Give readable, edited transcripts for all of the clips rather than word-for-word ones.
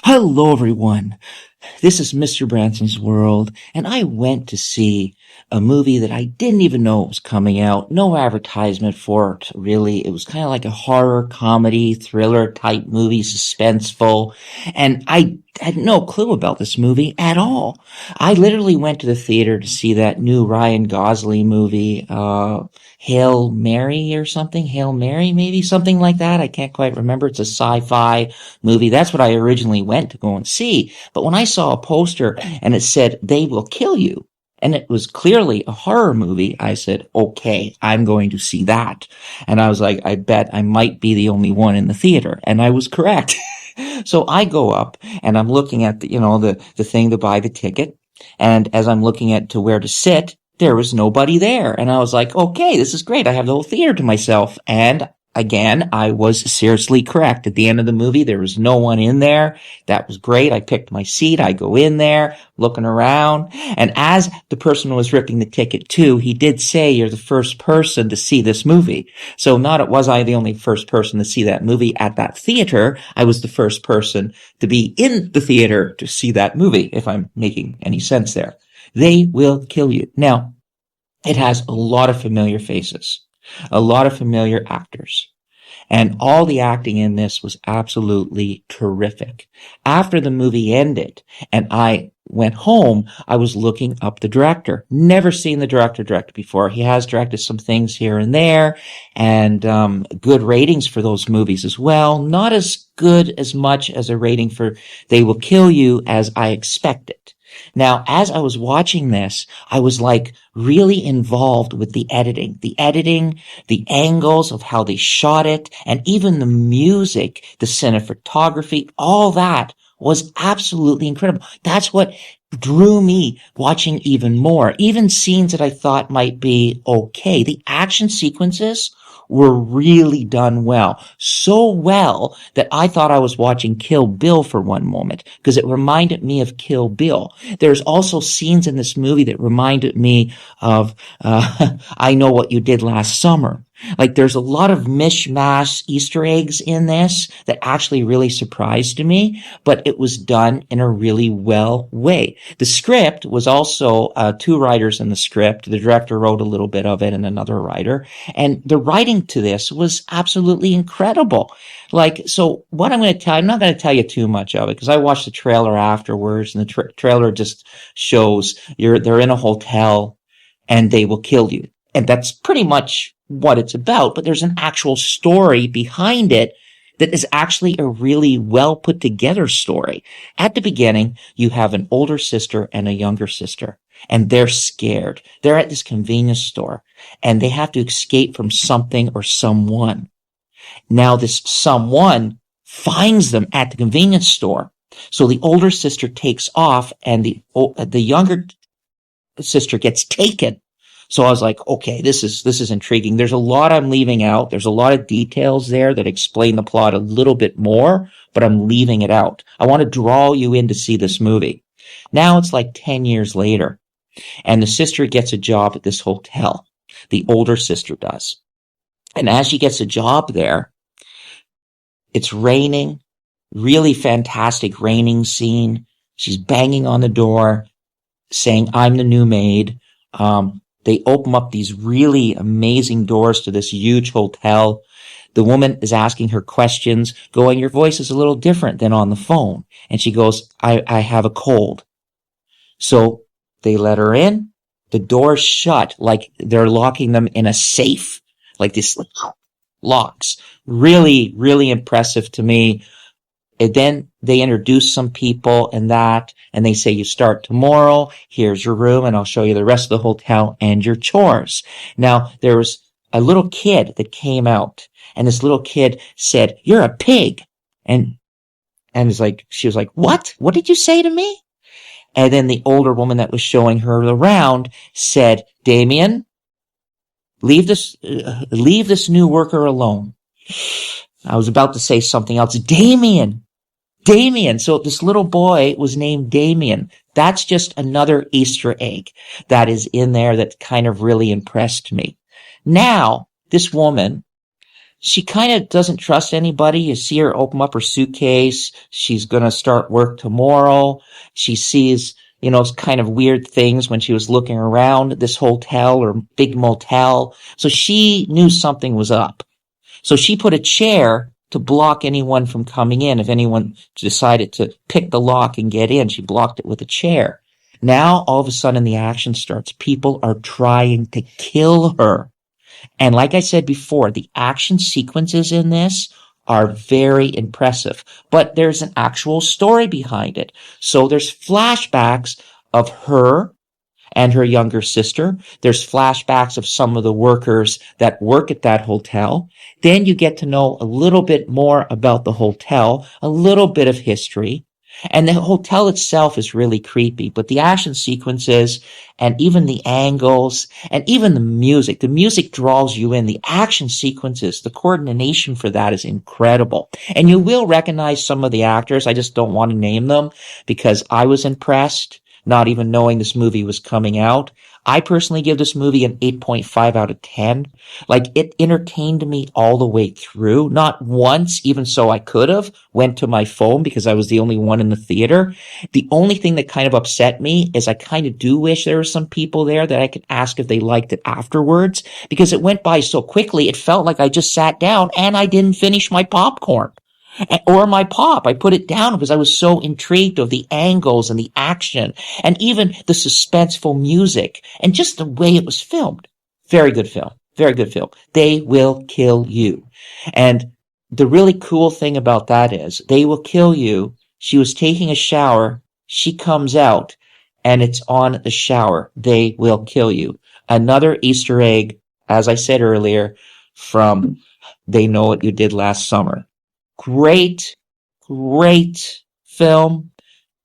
Hello, everyone. This is Mr. Branson's World, and I went to see a movie that I didn't even know was coming out. No advertisement for it, really. It was kind of like a horror, comedy, thriller type movie, suspenseful, and I had no clue about this movie at all. I literally went to the theater to see that new Ryan Gosling movie, Hail Mary or something. Hail Mary, maybe something like that. I can't quite remember. It's a sci-fi movie. That's what I originally went to go and see. But when I saw a poster and it said, "They will kill you," and it was clearly a horror movie, I said, okay, I'm going to see that. And I was like, I bet I might be the only one in the theater. And I was correct. So I go up and I'm looking at the thing to buy the ticket. And as I'm looking at to where to sit, there was nobody there. And I was like, okay, this is great. I have the whole theater to myself. And again, I was seriously correct. At the end of the movie, there was no one in there. That was great. I picked my seat. I go in there, looking around. And as the person was ripping the ticket too, he did say, "You're the first person to see this movie." So not was I the only first person to see that movie at that theater. I was the first person to be in the theater to see that movie, if I'm making any sense there. They will kill you. Now, it has a lot of familiar faces, a lot of familiar actors. And all the acting in this was absolutely terrific. After the movie ended and I went home, I was looking up the director. Never seen the director direct before. He has directed some things here and there, and good ratings for those movies as well. Not as good as much as a rating for They Will Kill You as I expected. Now, as I was watching this, I was like really involved with the editing, the angles of how they shot it, and even the music, the cinematography, all that was absolutely incredible. That's what drew me watching even more. Even scenes that I thought might be okay. The action sequences were really done well. So well that I thought I was watching Kill Bill for one moment, because it reminded me of Kill Bill. There's also scenes in this movie that reminded me of I Know What You Did Last Summer. Like, there's a lot of mishmash Easter eggs in this that actually really surprised me, but it was done in a really well way. The script was also two writers in the script. The director wrote a little bit of it and another writer. And the writing to this was absolutely incredible. Like, so what I'm going to tell you, I'm not going to tell you too much of it because I watched the trailer afterwards, and the trailer just shows they're in a hotel and they will kill you. And that's pretty much what it's about, but there's an actual story behind it that is actually a really well put together story. At the beginning, you have an older sister and a younger sister, and they're scared. They're at this convenience store, and they have to escape from something or someone. Now, this someone finds them at the convenience store. So the older sister takes off, and the younger sister gets taken. So I was like, okay, this is intriguing. There's a lot I'm leaving out. There's a lot of details there that explain the plot a little bit more, but I'm leaving it out. I want to draw you in to see this movie. Now it's like 10 years later, and the sister gets a job at this hotel. The older sister does. And as she gets a job there, it's raining, really fantastic raining scene. She's banging on the door saying, "I'm the new maid." They open up these really amazing doors to this huge hotel. The woman is asking her questions, going, "Your voice is a little different than on the phone." And she goes, I have a cold. So they let her in. The door's shut, like they're locking them in a safe, like this locks. Really, really impressive to me. And then they introduce some people and they say, "You start tomorrow. Here's your room, and I'll show you the rest of the hotel and your chores." Now, there was a little kid that came out, and this little kid said, "You're a pig." And she was like, "What? What did you say to me?" And then the older woman that was showing her around said, "Damien, leave this new worker alone." I was about to say something else. Damien. So this little boy was named Damien. That's just another Easter egg that is in there that kind of really impressed me. Now, this woman she kind of doesn't trust anybody. You see her open up her suitcase. She's going to start work tomorrow. She sees, kind of weird things when she was looking around this hotel or big motel. So she knew something was up. So she put a chair to block anyone from coming in. If anyone decided to pick the lock and get in, she blocked it with a chair. Now, all of a sudden, the action starts. People are trying to kill her. And like I said before, the action sequences in this are very impressive, but there's an actual story behind it. So there's flashbacks of her and her younger sister. There's flashbacks of some of the workers that work at that hotel. Then you get to know a little bit more about the hotel, a little bit of history. And the hotel itself is really creepy, but the action sequences and even the angles and even the music draws you in. The action sequences, the coordination for that is incredible. And you will recognize some of the actors. I just don't want to name them because I was impressed, not even knowing this movie was coming out. I personally give this movie an 8.5 out of 10. Like, it entertained me all the way through. Not once, even so I could have, went to my phone because I was the only one in the theater. The only thing that kind of upset me is I kind of do wish there were some people there that I could ask if they liked it afterwards, because it went by so quickly, it felt like I just sat down and I didn't finish my popcorn. Or my pop. I put it down because I was so intrigued of the angles and the action and even the suspenseful music and just the way it was filmed. Very good film. Very good film. They Will Kill You. And the really cool thing about that is They Will Kill You. She was taking a shower. She comes out and it's on the shower. They Will Kill You. Another Easter egg, as I said earlier, from They Know What You Did Last Summer. Great film,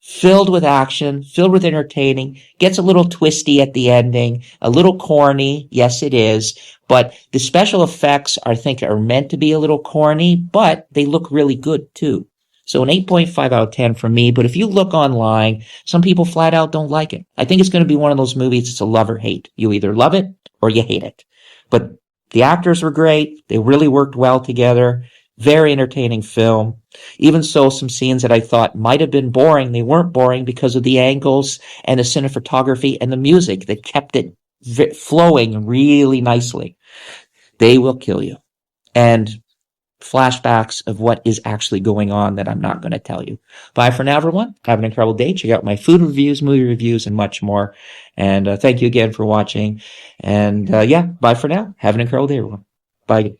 filled with action, filled with entertaining, gets a little twisty at the ending, a little corny. Yes, it is. But the special effects, I think, are meant to be a little corny, but they look really good too. So an 8.5 out of 10 for me. But if you look online, some people flat out don't like it. I think it's going to be one of those movies. It's a love or hate. You either love it or you hate it. But the actors were great. They really worked well together. Very entertaining film. Even so, some scenes that I thought might have been boring, they weren't boring because of the angles and the cinematography and the music that kept it flowing really nicely. They Will Kill You. And flashbacks of what is actually going on that I'm not going to tell you. Bye for now, everyone. Have an incredible day. Check out my food reviews, movie reviews, and much more. And thank you again for watching. And bye for now. Have an incredible day, everyone. Bye.